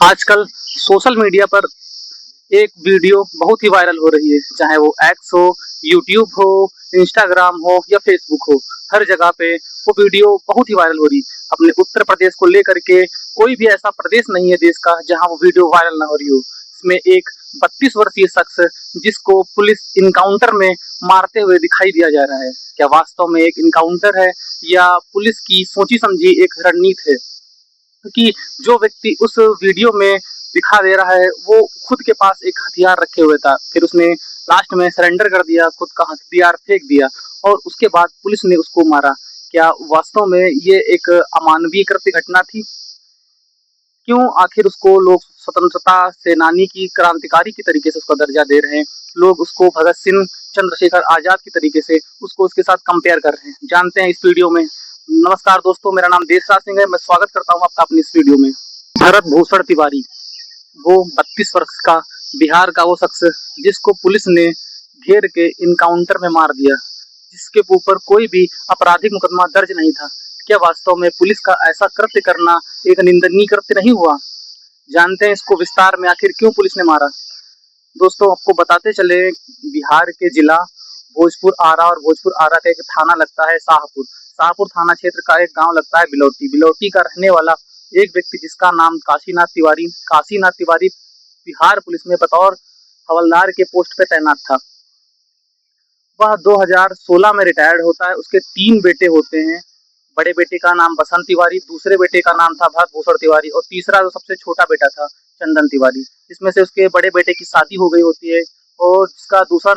आजकल social media पर एक वीडियो बहुत ही वायरल हो रही है, चाहे वो एक्स हो, यूट्यूब हो, इंस्टाग्राम हो या फेसबुक हो, हर जगह पे वो वीडियो बहुत ही वायरल हो रही है। अपने उत्तर प्रदेश को लेकर के कोई भी ऐसा प्रदेश नहीं है देश का जहां वो वीडियो वायरल ना हो रही हो। इसमें एक 32 वर्षीय शख्स जिसको पुलिस इनकाउंटर में मारते हुए दिखाई दिया जा रहा है। क्या वास्तव में एक इनकाउंटर है या पुलिस की सोची समझी एक रणनीति है? क्योंकि जो व्यक्ति उस वीडियो में दिखा दे रहा है वो खुद के पास एक हथियार रखे हुए था, फिर उसने लास्ट में सरेंडर कर दिया, खुद का हथियार फेंक दिया और उसके बाद पुलिस ने उसको मारा। क्या वास्तव में ये एक अमानवीय कृत्य घटना थी? क्यों आखिर उसको लोग स्वतंत्रता सेनानी की, क्रांतिकारी की तरीके से उसका दर्जा दे रहे हैं? लोग उसको भगत सिंह, चंद्रशेखर आजाद की तरीके से उसको उसके साथ कंपेयर कर रहे हैं। जानते हैं इस वीडियो में। नमस्कार दोस्तों, मेरा नाम देशराज सिंह है। मैं स्वागत करता हूं आपका अपनी इस वीडियो में। भरत भूषण तिवारी, वो 32 वर्ष का बिहार का वो शख्स जिसको पुलिस ने घेर के इनकाउंटर में मार दिया, जिसके ऊपर कोई भी आपराधिक मुकदमा दर्ज नहीं था। क्या वास्तव में पुलिस का ऐसा कृत्य करना एक निंदनीय कृत्य नहीं हुआ? जानते हैं इसको विस्तार में, आखिर क्यों पुलिस ने मारा। दोस्तों आपको बताते चले, बिहार के जिला भोजपुर आरा और भोजपुर आरा का एक थाना लगता है शाहपुर। शाहपुर थाना क्षेत्र का एक गांव लगता है बिलौटी। बिलौटी का रहने वाला एक व्यक्ति जिसका नाम काशीनाथ तिवारी बिहार पुलिस में बतौर हवलदार के पोस्ट पे तैनात था। वह 2016 में रिटायर्ड होता है। उसके 3 बेटे होते हैं। बड़े बेटे का नाम बसंत तिवारी, दूसरे बेटे का नाम था भरत भूषण तिवारी और तीसरा जो सबसे छोटा बेटा था चंदन तिवारी। इसमें से उसके बड़े बेटे की शादी हो गई होती है और जिसका दूसरा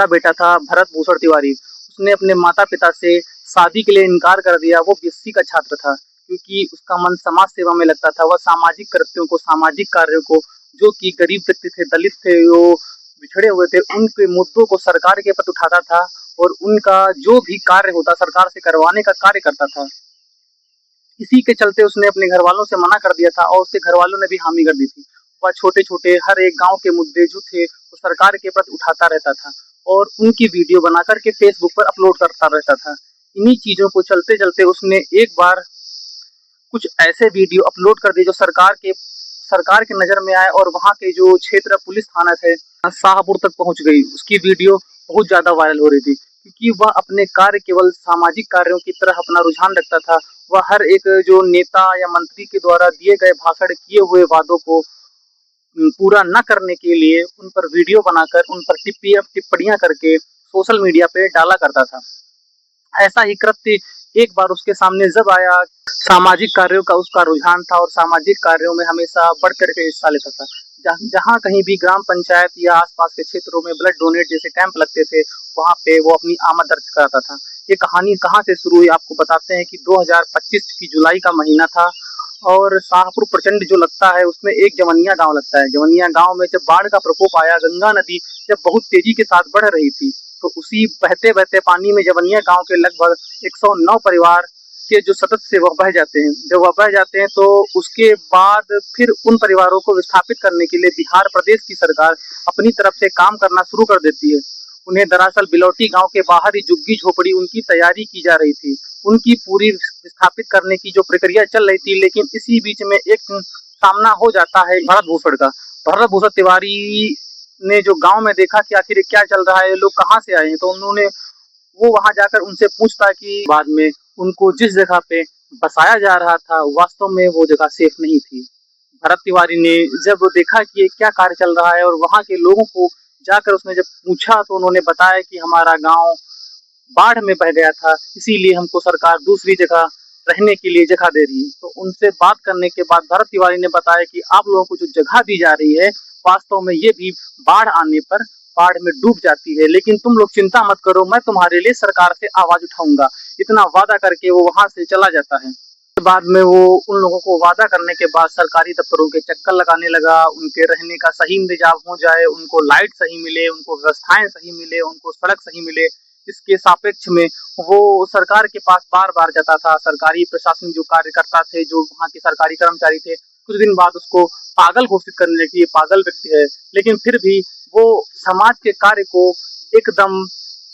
बेटा था भरत भूषण तिवारी, उसने अपने माता पिता से शादी के लिए इनकार कर दिया। वो बीएससी का छात्र था क्योंकि उसका मन समाज सेवा में लगता था। वह सामाजिक कृत्यों को, सामाजिक कार्यों को, जो कि गरीब व्यक्ति थे, दलित थे, वो बिछड़े हुए थे, उनके मुद्दों को सरकार के प्रति उठाता था और उनका जो भी कार्य होता सरकार से करवाने का कार्य करता था। इसी के चलते उसने अपने घर वालों से मना कर दिया था और उसके घर वालों ने भी हामी कर दी थी। वह छोटे छोटे हर एक गांव के मुद्दे जो थे वो सरकार के प्रति उठाता रहता था और उनकी वीडियो बना करके फेसबुक पर अपलोड करता रहता था। इन्हीं चीजों को चलते चलते उसने एक बार कुछ ऐसे वीडियो अपलोड कर दिए जो सरकार के नजर में आए और वहां के जो क्षेत्र पुलिस थाना थे शाहपुर तक पहुंच गई। उसकी वीडियो बहुत ज्यादा वायरल हो रही थी क्योंकि वह अपने कार्य केवल सामाजिक कार्यों की तरह अपना रुझान रखता था। वह हर एक जो नेता या मंत्री के द्वारा दिए गए भाषण, किए हुए वादों को पूरा न करने के लिए उन पर वीडियो बनाकर उन पर टिप्पणियां करके सोशल मीडिया पे डाला करता था। ऐसा ही कृत्य एक बार उसके सामने जब आया, सामाजिक कार्यों का उसका रुझान था और सामाजिक कार्यों में हमेशा बढ़ करके हिस्सा लेता था। जहाँ कहीं भी ग्राम पंचायत या आसपास के क्षेत्रों में ब्लड डोनेट जैसे कैंप लगते थे, वहां पे वो अपनी आमद दर्ज कराता था। ये कहानी कहाँ से शुरू हुई आपको बताते हैं कि 2025 की जुलाई का महीना था और शाहपुर प्रचंड जो लगता है उसमें एक जवनिया गांव लगता है। जवनिया गांव में जब बाढ़ का प्रकोप आया, गंगा नदी जब बहुत तेजी के साथ बढ़ रही थी, तो उसी बहते बहते पानी में जवनिया गांव के लगभग 109 परिवार के जो सदस्य वह बह जाते हैं। जब वह बह जाते हैं तो उसके बाद फिर उन परिवारों को विस्थापित करने के लिए बिहार प्रदेश की सरकार अपनी तरफ से काम करना शुरू कर देती है। उन्हें दरअसल बिलौटी गांव के बाहर ही झुग्गी झोपड़ी उनकी तैयारी की जा रही थी, उनकी पूरी विस्थापित करने की जो प्रक्रिया चल रही थी। लेकिन इसी बीच में एक सामना हो जाता है भरत भूषण का। भरत भूषण तिवारी ने जो गांव में देखा कि आखिर क्या चल रहा है, लोग कहाँ से आए हैं, तो वो वहां जाकर उनसे पूछता कि बाद में उनको जिस जगह पे बसाया जा रहा था वास्तव में वो जगह सेफ नहीं थी। भरत तिवारी ने जब देखा कि ये क्या कार्य चल रहा है और वहां के लोगों को जाकर उसने जब पूछा तो उन्होंने बताया कि हमारा गांव बाढ़ में बह गया था, इसीलिए हमको सरकार दूसरी जगह रहने के लिए जगह दे रही है। तो उनसे बात करने के बाद भरत तिवारी ने बताया कि आप लोगों को जो जगह दी जा रही है वास्तव में ये भी बाढ़ आने पर बाढ़ में डूब जाती है, लेकिन तुम लोग चिंता मत करो, मैं तुम्हारे लिए सरकार से आवाज उठाऊंगा। इतना वादा करके वो वहां से चला जाता है। बाद में वो उन लोगों को वादा करने के बाद सरकारी दफ्तरों के चक्कर लगाने लगा, उनके रहने का सही इंतजाम हो जाए, उनको लाइट सही मिले, उनको व्यवस्थाएं सही मिले, उनको सड़क सही मिले। इसके सापेक्ष में वो सरकार के पास बार-बार जाता था। सरकारी प्रशासनिक जो कार्यकर्ता थे, जो वहाँ के सरकारी कर्मचारी थे, कुछ दिन बाद उसको पागल घोषित करने लगे कि ये पागल व्यक्ति है। लेकिन फिर भी वो समाज के कार्य को एकदम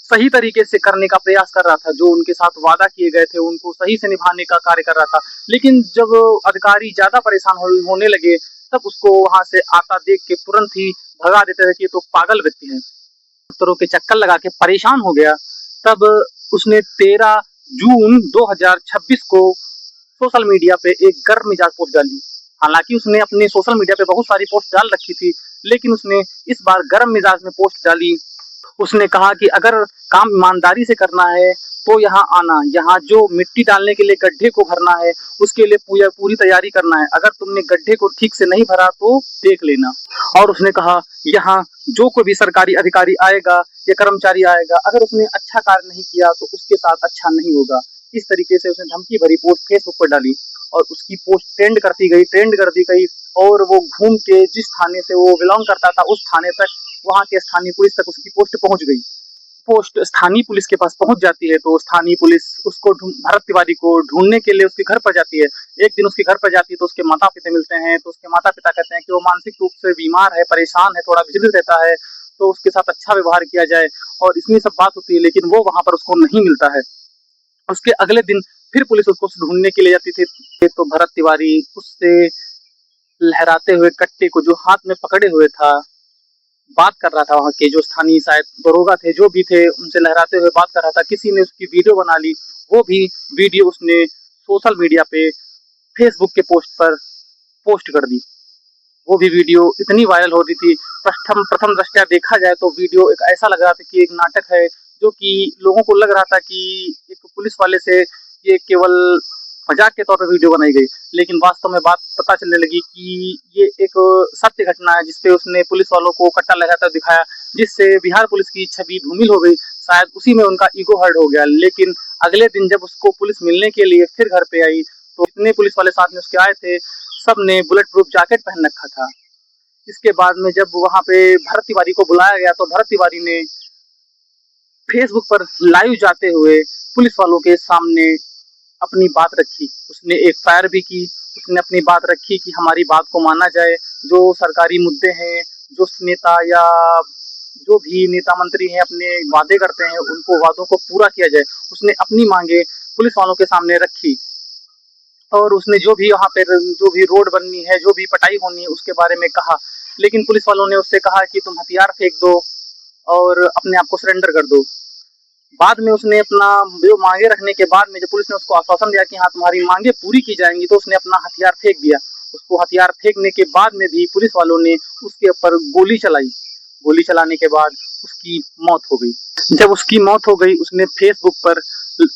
सही तरीके से करने का प्रयास कर रहा था। जो उनके साथ वादा किए गए थे, उनको सही से निभाने का कार्य कर रहा था। लेकिन जब अधिकारी ज़्यादा परेशान होने लगे, तब उसको वहाँ से आता देख के तुरंत ही भगा देते थे कि ये तो पागल व्यक्ति है। डॉक्टरों के चक्कर लगा के परेशान हो गया। तब उसने 13 जून 2026 को सोशल मीडिया पे एक गर्म मिजाज पोस्ट डाली। हालांकि उसने अपने सोशल मीडिया पे बहुत सारी पोस्ट डाल रखी थी, लेकिन उसने इस बार गर्म मिजाज में पोस्ट डाली। उसने कहा कि अगर काम ईमानदारी से करना है तो यहाँ आना, यहाँ जो मिट्टी डालने के लिए गड्ढे को भरना है उसके लिए पूरी तैयारी करना है। अगर तुमने गड्ढे को ठीक से नहीं भरा तो देख लेना। और उसने कहा यहाँ जो कोई भी सरकारी अधिकारी आएगा या कर्मचारी आएगा, अगर उसने अच्छा कार्य नहीं किया तो उसके साथ अच्छा नहीं होगा। इस तरीके से उसने धमकी भरी पोस्ट फेसबुक पर डाली और उसकी पोस्ट ट्रेंड करती गई और वो घूम के जिस थाने से वो बिलोंग करता था उस थाने तक, वहाँ के स्थानीय पुलिस तक उसकी पोस्ट पहुंच गई। पोस्ट स्थानीय पुलिस के पास पहुंच जाती है तो स्थानीय पुलिस उसको भरत तिवारी को ढूंढने के लिए उसके घर पर जाती है। एक दिन उसके घर पर जाती है तो उसके माता पिता मिलते हैं, तो उसके माता पिता कहते हैं कि वो मानसिक रूप से बीमार है, परेशान है, थोड़ा विचलित रहता है, तो उसके साथ अच्छा व्यवहार किया जाए, और इतनी सब बात होती है। लेकिन वो वहां पर उसको नहीं मिलता है। उसके अगले दिन फिर पुलिस उसको ढूंढने के लिए जाती थी तो भरत तिवारी उससे लहराते हुए कट्टे को जो हाथ में पकड़े हुए था बात कर रहा था। वहाँ के जो स्थानीय शायद दरोगा थे, जो भी थे, उनसे लहराते हुए बात कर रहा था। किसी ने उसकी वीडियो बना ली, वो भी वीडियो उसने सोशल मीडिया पे फेसबुक के पोस्ट पर पोस्ट कर दी। वो भी वीडियो इतनी वायरल हो रही थी, प्रथम दृष्टया देखा जाए तो वीडियो एक ऐसा लग रहा था कि एक नाटक है, जो कि लोगों को लग रहा था कि एक पुलिस वाले से ये केवल मजाक के तौर पर वीडियो बनाई गई। लेकिन वास्तव में बात पता चलने लगी कि ये एक सत्य घटना है, जिसपे उसने पुलिस वालों को कट्टा लगाकर दिखाया, जिससे बिहार पुलिस की छवि धूमिल हो गई। शायद उसी में उनका ईगो हर्ट हो गया। लेकिन अगले दिन जब उसको पुलिस मिलने के लिए फिर घर पे आई तो जितने पुलिस वाले साथ में उसके आए थे, सब ने बुलेट प्रूफ जैकेट पहन रखा था। इसके बाद में जब वहां पे भरत तिवारी को बुलाया गया तो भरत तिवारी ने फेसबुक पर लाइव जाते हुए पुलिस वालों के सामने अपनी बात रखी। उसने एक फायर भी की, उसने अपनी बात रखी कि हमारी बात को माना जाए, जो सरकारी मुद्दे हैं, जो नेता या जो भी नेता मंत्री हैं अपने वादे करते हैं, उनको वादों को पूरा किया जाए। उसने अपनी मांगे पुलिस वालों के सामने रखी और उसने जो भी वहाँ पे जो भी रोड बननी है, जो भी पटाई होनी है, उसके बारे में कहा। लेकिन पुलिस वालों ने उससे कहा कि तुम हथियार फेंक दो और अपने आप को सरेंडर कर दो। बाद में उसने अपना जो मांगे रखने के बाद में जब पुलिस ने उसको आश्वासन दिया कि हाँ तुम्हारी मांगे पूरी की जाएंगी, तो उसने अपना हथियार फेंक दिया। उसको हथियार फेंकने के बाद में भी पुलिस वालों ने उसके ऊपर गोली चलाई। गोली चलाने के बाद उसकी मौत हो गई। जब उसकी मौत हो गई, उसने फेसबुक पर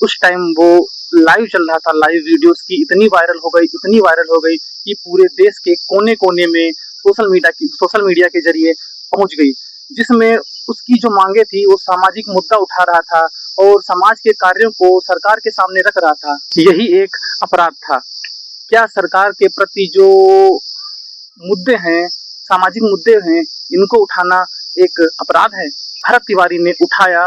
उस टाइम वो लाइव चल रहा था, लाइव वीडियोस की इतनी वायरल हो गई कि पूरे देश के कोने कोने में सोशल मीडिया के जरिए पहुंच गई, जिसमें उसकी जो मांगे थी वो सामाजिक मुद्दा उठा रहा था और समाज के कार्यों को सरकार के सामने रख रहा था। यही एक अपराध था। क्या सरकार के प्रति जो मुद्दे हैं, सामाजिक मुद्दे हैं, इनको उठाना एक अपराध है? भरत तिवारी ने उठाया,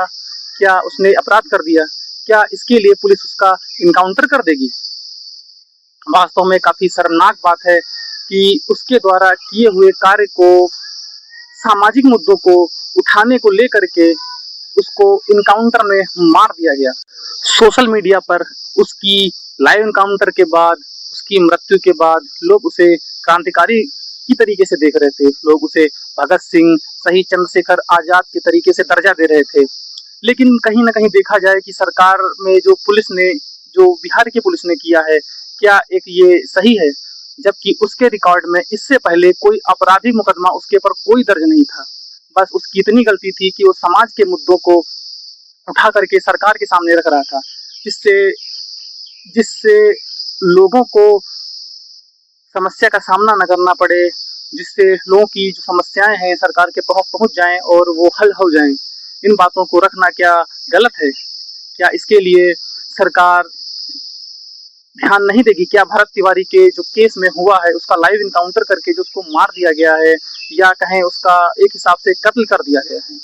क्या उसने अपराध कर दिया? क्या इसके लिए पुलिस उसका इनकाउंटर कर देगी? वास्तव में काफी शर्मनाक बात है कि उसके द्वारा किए हुए कार्य को, सामाजिक मुद्दों को उठाने को लेकर के उसको इनकाउंटर में मार दिया गया। सोशल मीडिया पर उसकी लाइव इनकाउंटर के बाद, उसकी मृत्यु के बाद लोग उसे क्रांतिकारी की तरीके से देख रहे थे। लोग उसे भगत सिंह, शहीद चंद्रशेखर आजाद के तरीके से दर्जा दे रहे थे। लेकिन कहीं ना कहीं देखा जाए कि सरकार में जो बिहार की पुलिस ने किया है, क्या एक ये सही है? जबकि उसके रिकॉर्ड में इससे पहले कोई आपराधिक मुकदमा उसके ऊपर कोई दर्ज नहीं था। बस उसकी इतनी गलती थी कि वो समाज के मुद्दों को उठा करके सरकार के सामने रख रहा था, जिससे जिससे लोगों को समस्या का सामना न करना पड़े, जिससे लोगों की जो समस्याएं हैं सरकार के पास पहुंच जाएं और वो हल हो जाएं। इन बातों को रखना क्या गलत है? क्या इसके लिए सरकार ध्यान नहीं देगी? क्या भरत तिवारी के जो केस में हुआ है, उसका लाइव इनकाउंटर करके जो उसको मार दिया गया है, या कहें उसका एक हिसाब से कत्ल कर दिया गया है,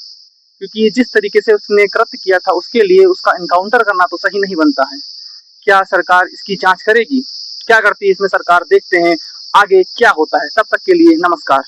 क्योंकि जिस तरीके से उसने कृत्य किया था उसके लिए उसका एनकाउंटर करना तो सही नहीं बनता है। क्या सरकार इसकी जांच करेगी? क्या करती है इसमें सरकार? देखते हैं आगे क्या होता है। तब तक के लिए नमस्कार।